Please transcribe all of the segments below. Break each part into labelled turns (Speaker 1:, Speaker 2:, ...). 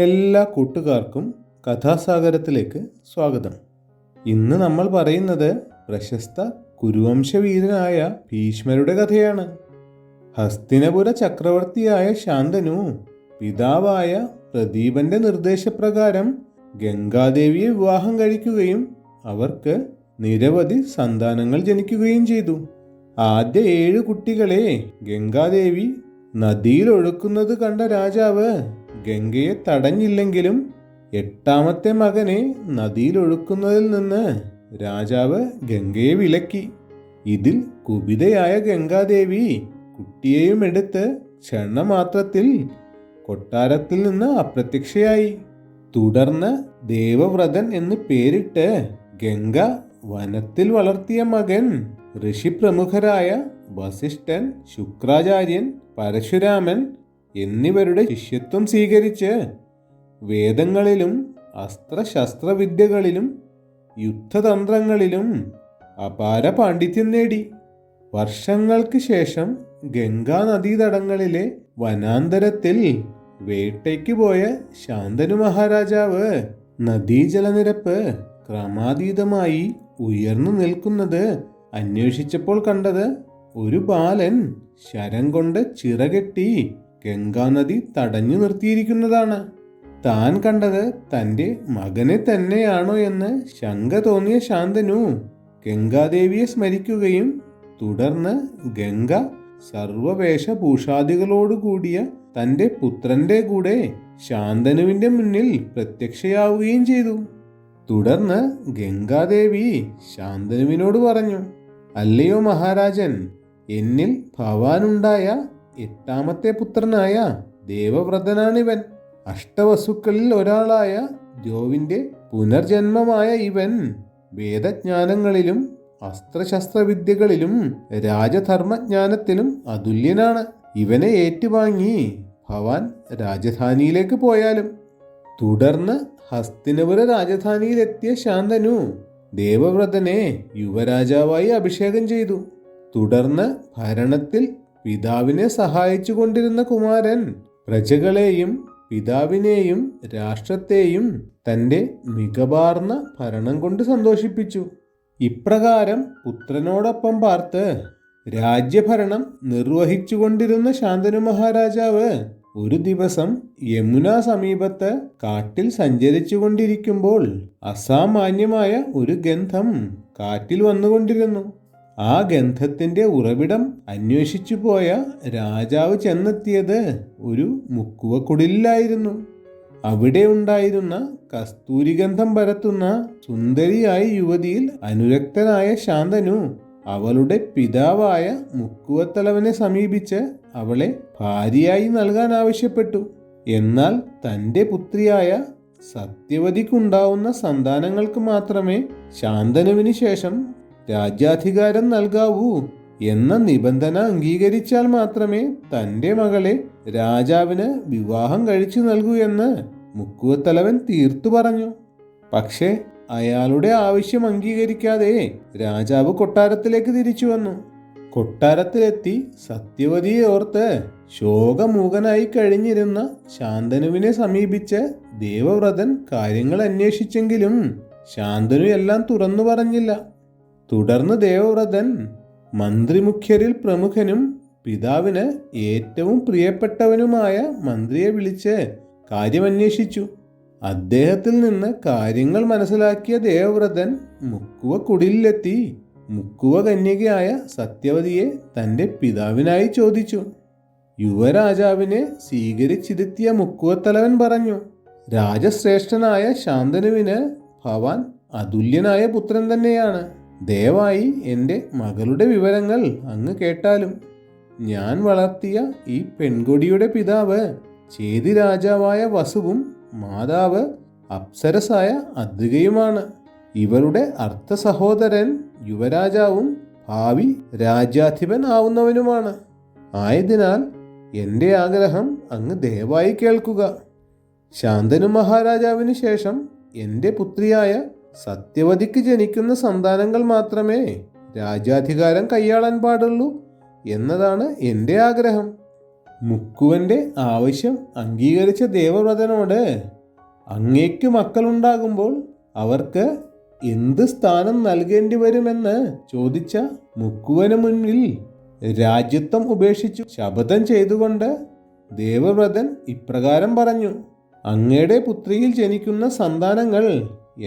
Speaker 1: എല്ലാ കൂട്ടുകാർക്കും കഥാസാഗരത്തിലേക്ക് സ്വാഗതം. ഇന്ന് നമ്മൾ പറയുന്നത് പ്രശസ്ത കുരുവംശവീരനായ ഭീഷ്മരുടെ കഥയാണ്. ഹസ്തിനപുര ചക്രവർത്തിയായ ശാന്തനു പിതാവായ പ്രദീപന്റെ നിർദ്ദേശപ്രകാരം ഗംഗാദേവിയെ വിവാഹം കഴിക്കുകയും അവർക്ക് നിരവധി സന്താനങ്ങൾ ജനിക്കുകയും ചെയ്തു. ആദ്യ 7 കുട്ടികളെ ഗംഗാദേവി നദിയിൽ ഒഴുക്കുന്നത് കണ്ട രാജാവ് ഗംഗയെ തടഞ്ഞില്ലെങ്കിലും 8ാമത്തെ മകനെ നദിയിൽ ഒഴുക്കുന്നതിൽ നിന്ന് രാജാവ് ഗംഗയെ വിലക്കി. ഇതിൽ കുപിതയായ ഗംഗാദേവി കുട്ടിയെയും എടുത്ത് ക്ഷണമാത്രത്തിൽ കൊട്ടാരത്തിൽ നിന്ന് അപ്രത്യക്ഷയായി. തുടർന്ന് ദേവവ്രതൻ എന്ന് പേരിട്ട് ഗംഗ വനത്തിൽ വളർത്തിയ മകൻ ഋഷിപ്രമുഖരായ വസിഷ്ഠൻ, ശുക്രാചാര്യൻ, പരശുരാമൻ എന്നിവരുടെ ശിഷ്യത്വം സ്വീകരിച്ച് വേദങ്ങളിലും അസ്ത്രശസ്ത്രവിദ്യകളിലും യുദ്ധതന്ത്രങ്ങളിലും അപാര പാണ്ഡിത്യം നേടി. വർഷങ്ങൾക്ക് ശേഷം ഗംഗാ നദീതടങ്ങളിലെ വനാന്തരത്തിൽ വേട്ടയ്ക്ക് പോയ ശാന്തനു മഹാരാജാവ് നദീജലനിരപ്പ് ക്രമാതീതമായി ഉയർന്നു നിൽക്കുന്നത് അന്വേഷിച്ചപ്പോൾ കണ്ടത് ഒരു ബാലൻ ശരം കൊണ്ട് ചിറകെട്ടി ഗംഗാനദി തടഞ്ഞു നിർത്തിയിരിക്കുന്നതാണ്. താൻ കണ്ടത് തൻ്റെ മകനെ തന്നെയാണോ എന്ന് ശങ്ക തോന്നിയ ശാന്തനു ഗംഗാദേവിയെ സ്മരിക്കുകയും തുടർന്ന് ഗംഗ സർവവേഷഭൂഷാദികളോടുകൂടിയ തൻ്റെ പുത്രന്റെ കൂടെ ശാന്തനുവിന്റെ മുന്നിൽ പ്രത്യക്ഷയാവുകയും ചെയ്തു. തുടർന്ന് ഗംഗാദേവി ശാന്തനുവിനോട് പറഞ്ഞു, അല്ലയോ മഹാരാജൻ, എന്നിൽ ഭവാനുണ്ടായ 8ാമത്തെ പുത്രനായ ദേവവ്രതനാണിവൻ. അഷ്ടവസുക്കളിൽ ഒരാളായ ദ്യോവിന്റെ പുനർജന്മമായ ഇവൻ വേദജ്ഞാനങ്ങളിലും അസ്ത്രശസ്ത്രവിദ്യകളിലും രാജധർമ്മജ്ഞാനത്തിലും അതുല്യനാണ്. ഇവനെ ഏറ്റുവാങ്ങി ഭവാൻ രാജധാനിയിലേക്ക് പോയാലും. തുടർന്ന് ഹസ്തിനപുര രാജധാനിയിലെത്തിയ ശാന്തനു ദേവവ്രതനെ യുവരാജാവായി അഭിഷേകം ചെയ്തു. തുടർന്ന് ഭരണത്തിൽ പിതാവിനെ സഹായിച്ചു കൊണ്ടിരുന്ന കുമാരൻ പ്രജകളെയും പിതാവിനെയും രാഷ്ട്രത്തെയും തൻ്റെ മികവാർന്ന ഭരണം കൊണ്ട് സന്തോഷിപ്പിച്ചു. ഇപ്രകാരം പുത്രനോടൊപ്പം പാർത്ത് രാജ്യഭരണം നിർവഹിച്ചുകൊണ്ടിരുന്ന ശാന്തനു മഹാരാജാവ് ഒരു ദിവസം യമുന സമീപത്ത് കാട്ടിൽ സഞ്ചരിച്ചു കൊണ്ടിരിക്കുമ്പോൾ അസാമാന്യമായ ഒരു ഗന്ധം കാറ്റിൽ വന്നുകൊണ്ടിരുന്നു. ആ ഗന്ധത്തിന്റെ ഉറവിടം അന്വേഷിച്ചു പോയ രാജാവ് ചെന്നെത്തിയത് ഒരു മുക്കുവക്കുടിലായിരുന്നു. അവിടെ ഉണ്ടായിരുന്ന കസ്തൂരിഗന്ധം പരത്തുന്ന സുന്ദരിയായ യുവതിയിൽ അനുരക്തനായ ശാന്തനു അവളുടെ പിതാവായ മുക്കുവത്തലവനെ സമീപിച്ച് അവളെ ഭാര്യയായി നൽകാൻ ആവശ്യപ്പെട്ടു. എന്നാൽ തൻ്റെ പുത്രിയായ സത്യവതിക്കുണ്ടാവുന്ന സന്താനങ്ങൾക്ക് മാത്രമേ ശാന്തനുവിന് ശേഷം രാജ്യാധികാരം നൽകാവൂ എന്ന നിബന്ധന അംഗീകരിച്ചാൽ മാത്രമേ തൻ്റെ മകളെ രാജാവിന് വിവാഹം കഴിച്ചു നൽകൂ എന്ന് മുക്കുവത്തലവൻ തീർത്തു പറഞ്ഞു. പക്ഷേ അയാളുടെ ആവശ്യം അംഗീകരിക്കാതെ രാജാവ് കൊട്ടാരത്തിലേക്ക് തിരിച്ചു വന്നു. കൊട്ടാരത്തിലെത്തി സത്യവതിയെ ഓർത്ത് ശോകമൂകനായി കഴിഞ്ഞിരുന്ന ശാന്തനുവിനെ സമീപിച്ച് ദേവവ്രതൻ കാര്യങ്ങൾ അന്വേഷിച്ചെങ്കിലും ശാന്തനു എല്ലാം തുറന്നു പറഞ്ഞില്ല. തുടർന്ന് ദേവവ്രതൻ മന്ത്രിമുഖ്യരിൽ പ്രമുഖനും പിതാവിന് ഏറ്റവും പ്രിയപ്പെട്ടവനുമായ മന്ത്രിയെ വിളിച്ച് കാര്യമന്വേഷിച്ചു. അദ്ദേഹത്തിൽ നിന്ന് കാര്യങ്ങൾ മനസ്സിലാക്കിയ ദേവവ്രതൻ മുക്കുവ കുടിലെത്തി മുക്കുവ കന്യകയായ സത്യവതിയെ തൻ്റെ പിതാവിനായി ചോദിച്ചു. യുവരാജാവിനെ സ്വീകരിച്ചിരുത്തിയ മുക്കുവത്തലവൻ പറഞ്ഞു, രാജശ്രേഷ്ഠനായ ശാന്തനുവിന് ഭവാൻ അതുല്യനായ പുത്രൻ തന്നെയാണ്. ദയവായി എൻ്റെ മകളുടെ വിവരങ്ങൾ അങ്ങ് കേട്ടാലും. ഞാൻ വളർത്തിയ ഈ പെൺകൊടിയുടെ പിതാവ് ചേതി രാജാവായ വസുവും മാതാവ് അപ്സരസായ അദ്രികയുമാണ്. ഇവരുടെ അർത്ഥ സഹോദരൻ യുവരാജാവും ഭാവി രാജ്യാധിപൻ ആവുന്നവനുമാണ്. ആയതിനാൽ എൻ്റെ ആഗ്രഹം അങ്ങ് ദയവായി കേൾക്കുക. ശാന്തനു മഹാരാജാവിന് ശേഷം എൻ്റെ പുത്രിയായ സത്യവതിക്ക് ജനിക്കുന്ന സന്താനങ്ങൾ മാത്രമേ രാജ്യാധികാരം കൈയാളാൻ പാടുള്ളൂ എന്നതാണ് എൻ്റെ ആഗ്രഹം. മുക്കുവന്റെ ആവശ്യം അംഗീകരിച്ച ദേവവ്രതനോട് അങ്ങേക്ക് മക്കളുണ്ടാകുമ്പോൾ അവർക്ക് എന്ത് സ്ഥാനം നൽകേണ്ടി വരുമെന്ന് ചോദിച്ച മുക്കുവന് മുന്നിൽ രാജ്യത്വം ഉപേക്ഷിച്ചു ശപഥം ചെയ്തുകൊണ്ട് ദേവവ്രതൻ ഇപ്രകാരം പറഞ്ഞു: അങ്ങയുടെ പുത്രിയിൽ ജനിക്കുന്ന സന്താനങ്ങൾ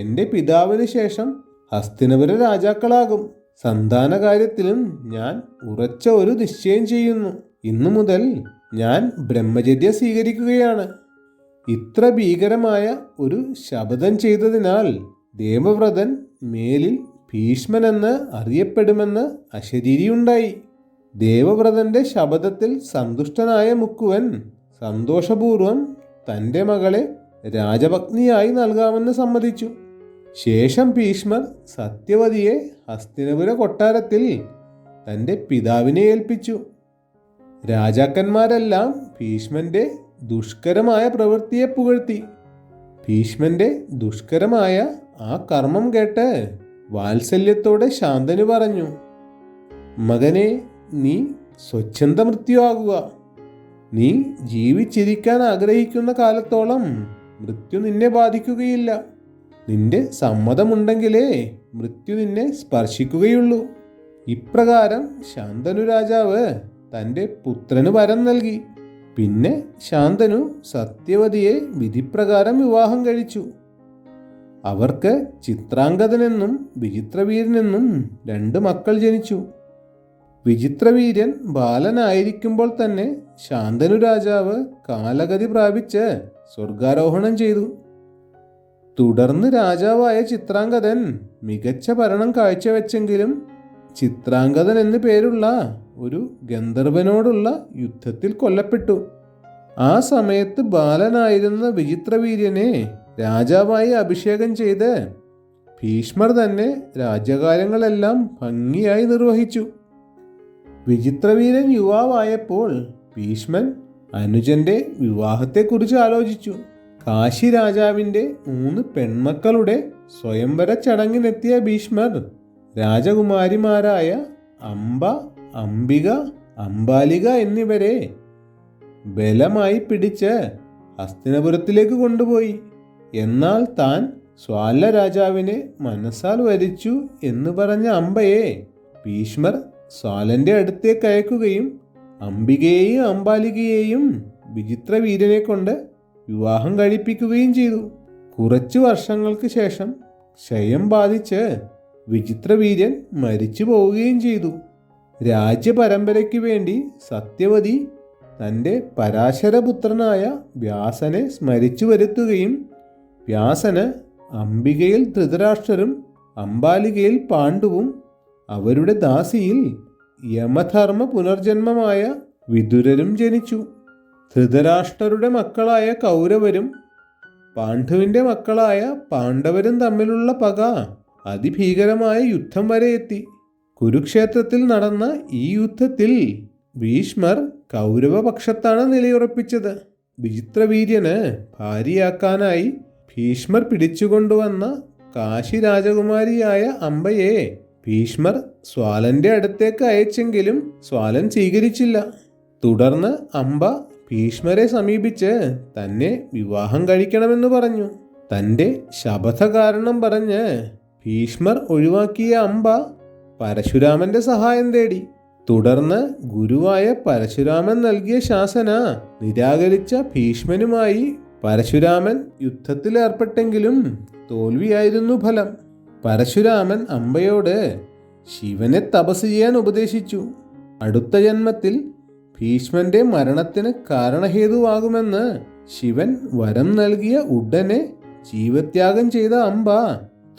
Speaker 1: എൻ്റെ പിതാവിന് ശേഷം ഹസ്തിനപുര രാജാക്കളാകും. സന്താന കാര്യത്തിലും ഞാൻ ഉറച്ച ഒരു നിശ്ചയം ചെയ്യുന്നു. ഇന്നു മുതൽ ഞാൻ ബ്രഹ്മചര്യം സ്വീകരിക്കുകയാണ്. ഇത്ര ഭീകരമായ ഒരു ശപഥം ചെയ്തതിനാൽ ദേവവ്രതൻ മേലിൽ ഭീഷ്മനെന്ന് അറിയപ്പെടുമെന്ന് അശരീരിയുണ്ടായി. ദേവവ്രതന്റെ ശപഥത്തിൽ സന്തുഷ്ടനായ മുക്കുവൻ സന്തോഷപൂർവം തൻ്റെ മകളെ രാജപത്നിയായി നൽകാമെന്ന് സമ്മതിച്ചു. ശേഷം ഭീഷ്മർ സത്യവതിയെ ഹസ്തിനപുര കൊട്ടാരത്തിൽ തൻ്റെ പിതാവിനെ ഏൽപ്പിച്ചു. രാജാക്കന്മാരെല്ലാം ഭീഷ്മന്റെ ദുഷ്കരമായ പ്രവൃത്തിയെ പുകഴ്ത്തി. ഭീഷ്മന്റെ ദുഷ്കരമായ ആ കർമ്മം കേട്ട് വാത്സല്യത്തോടെ ശാന്തനു പറഞ്ഞു: മകനെ, നീ സ്വച്ഛന്ത മൃത്യുവാകുക. നീ ജീവിച്ചിരിക്കാൻ ആഗ്രഹിക്കുന്ന കാലത്തോളം മൃത്യു നിന്നെ ബാധിക്കുകയില്ല. നിന്റെ സമ്മതമുണ്ടെങ്കിലേ മൃത്യു നിന്നെ സ്പർശിക്കുകയുള്ളൂ. ഇപ്രകാരം ശാന്തനു രാജാവ് തൻ്റെ പുത്രന് വരം നൽകി. പിന്നെ ശാന്തനു സത്യവതിയെ വിധിപ്രകാരം വിവാഹം കഴിച്ചു. അവർക്ക് ചിത്രാംഗതനെന്നും വിചിത്രവീര്യനെന്നും 2 മക്കൾ ജനിച്ചു. വിചിത്രവീര്യൻ ബാലനായിരിക്കുമ്പോൾ തന്നെ ശാന്തനു രാജാവ് കാലഗതി പ്രാപിച്ച് സ്വർഗാരോഹണം ചെയ്തു. തുടർന്ന് രാജാവായ ചിത്രാംഗതൻ മികച്ച ഭരണം കാഴ്ചവെച്ചെങ്കിലും ചിത്രാംഗതൻ എന്നു പേരുള്ള ഒരു ഗന്ധർവനോടുള്ള യുദ്ധത്തിൽ കൊല്ലപ്പെട്ടു. ആ സമയത്ത് ബാലനായിരുന്ന വിചിത്രവീര്യനെ രാജാവായി അഭിഷേകം ചെയ്ത് ഭീഷ്മർ തന്നെ രാജ്യകാര്യങ്ങളെല്ലാം ഭംഗിയായി നിർവഹിച്ചു. വിചിത്രവീര്യൻ യുവാവായപ്പോൾ ഭീഷ്മൻ അനുജന്റെ വിവാഹത്തെക്കുറിച്ച് ആലോചിച്ചു. കാശി രാജാവിൻ്റെ 3 പെൺമക്കളുടെ സ്വയംവര ചടങ്ങിനെത്തിയ ഭീഷ്മർ രാജകുമാരിമാരായ അംബ, അംബിക, അംബാലിക എന്നിവരെ ബലമായി പിടിച്ച് ഹസ്തിനപുരത്തിലേക്ക് കൊണ്ടുപോയി. എന്നാൽ താൻ സ്വാല രാജാവിനെ മനസ്സാൽ വരിച്ചു എന്ന് പറഞ്ഞ അംബയെ ഭീഷ്മർ സ്വാലന്റെ അടുത്തേക്ക് അയക്കുകയും അംബികയെയും അംബാലികയെയും വിചിത്രവീര്യനെ കൊണ്ട് വിവാഹം കഴിപ്പിക്കുകയും ചെയ്തു. കുറച്ചു വർഷങ്ങൾക്ക് ശേഷം ക്ഷയം ബാധിച്ച് വിചിത്രവീര്യൻ മരിച്ചു പോവുകയും ചെയ്തു. രാജ്യപരമ്പരയ്ക്ക് വേണ്ടി സത്യവതി തൻ്റെ പരാശരപുത്രനായ വ്യാസനെ സ്മരിച്ചു വരുത്തുകയും വ്യാസന് അംബികയിൽ ധൃതരാഷ്ട്രരും അംബാലികയിൽ പാണ്ഡുവും അവരുടെ ദാസിയിൽ യമധർമ്മ പുനർജന്മമായ വിദുരരും ജനിച്ചു. ധൃതരാഷ്ട്രരുടെ മക്കളായ കൗരവരും പാണ്ഡുവിൻ്റെ മക്കളായ പാണ്ഡവരും തമ്മിലുള്ള പക അതിഭീകരമായ യുദ്ധം വരെ എത്തി. കുരുക്ഷേത്രത്തിൽ നടന്ന ഈ യുദ്ധത്തിൽ ഭീഷ്മർ കൗരവപക്ഷത്താണ് നിലയുറപ്പിച്ചത്. വിചിത്രവീര്യന് ഭാര്യയാക്കാനായി ഭീഷ്മർ പിടിച്ചുകൊണ്ടുവന്ന കാശി രാജകുമാരിയായ അംബയെ ഭീഷ്മർ സ്വാലന്റെ അടുത്തേക്ക് അയച്ചെങ്കിലും സ്വാലൻ സ്വീകരിച്ചില്ല. തുടർന്ന് അംബ ഭീഷ്മരെ സമീപിച്ച് തന്നെ വിവാഹം കഴിക്കണമെന്ന് പറഞ്ഞു. തൻ്റെ ശപഥ കാരണം പറഞ്ഞ് ഭീഷ്മർ ഒഴിവാക്കിയ അംബ പരശുരാമന്റെ സഹായം തേടി. തുടർന്ന് ഗുരുവായ പരശുരാമൻ നൽകിയ ശാസന നിരാകരിച്ച ഭീഷ്മനുമായി പരശുരാമൻ യുദ്ധത്തിലേർപ്പെട്ടെങ്കിലും തോൽവിയായിരുന്നു ഫലം. പരശുരാമൻ അംബയോട് ശിവനെ തപസ് ചെയ്യാൻ ഉപദേശിച്ചു. അടുത്ത ജന്മത്തിൽ ഭീഷ്മന്റെ മരണത്തിന് കാരണഹേതുവാകുമെന്ന് ശിവൻ വരം നൽകിയ ഉടനെ ജീവത്യാഗം ചെയ്ത അംബ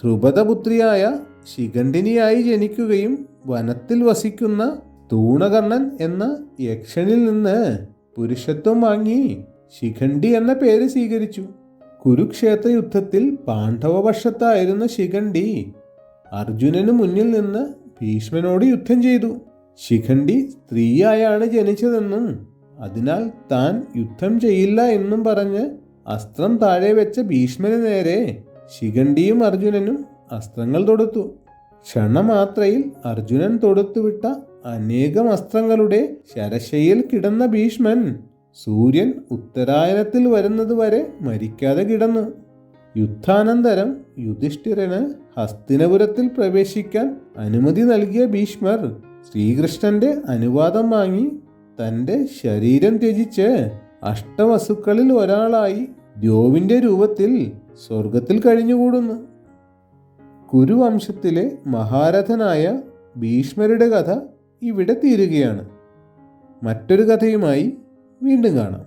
Speaker 1: ധ്രുപദപുത്രിയായ ശിഖണ്ഡിനിയായി ജനിക്കുകയും വനത്തിൽ വസിക്കുന്ന തൂണകർണൻ എന്ന യക്ഷനിൽ നിന്ന് പുരുഷത്വം വാങ്ങി ശിഖണ്ഡി എന്ന പേര് സ്വീകരിച്ചു. കുരുക്ഷേത്ര യുദ്ധത്തിൽ പാണ്ഡവപക്ഷത്തായിരുന്ന ശിഖണ്ഡി അർജുനന് മുന്നിൽ നിന്ന് ഭീഷ്മനോട് യുദ്ധം ചെയ്തു. ശിഖണ്ഡി സ്ത്രീയായാണ് ജനിച്ചതെന്നും അതിനാൽ താൻ യുദ്ധം ചെയ്യില്ല എന്നും പറഞ്ഞ് അസ്ത്രം താഴെ വെച്ച ഭീഷ്മന് നേരെ ശിഖണ്ഡിയും അർജുനനും അസ്ത്രങ്ങൾ തൊടുത്തു. ക്ഷണമാത്രയിൽ അർജുനൻ തൊടുത്തുവിട്ട അനേകം അസ്ത്രങ്ങളുടെ ശരശയിൽ കിടന്ന ഭീഷ്മൻ സൂര്യൻ ഉത്തരായനത്തിൽ വരുന്നത് വരെ മരിക്കാതെ കിടന്നു. യുദ്ധാനന്തരം യുധിഷ്ഠിരന് ഹസ്തിനപുരത്തിൽ പ്രവേശിക്കാൻ അനുമതി നൽകിയ ഭീഷ്മർ ശ്രീകൃഷ്ണന്റെ അനുവാദം വാങ്ങി തൻ്റെ ശരീരം ത്യജിച്ച് അഷ്ടവസുക്കളിൽ ഒരാളായി ദ്യോവിന്റെ രൂപത്തിൽ സ്വർഗത്തിൽ കഴിഞ്ഞുകൂടുന്നു. കുരുവംശത്തിലെ മഹാരഥനായ ഭീഷ്മരുടെ കഥ ഇവിടെ തീരുകയാണ്. മറ്റൊരു കഥയുമായി വീണ്ടും കാണാം.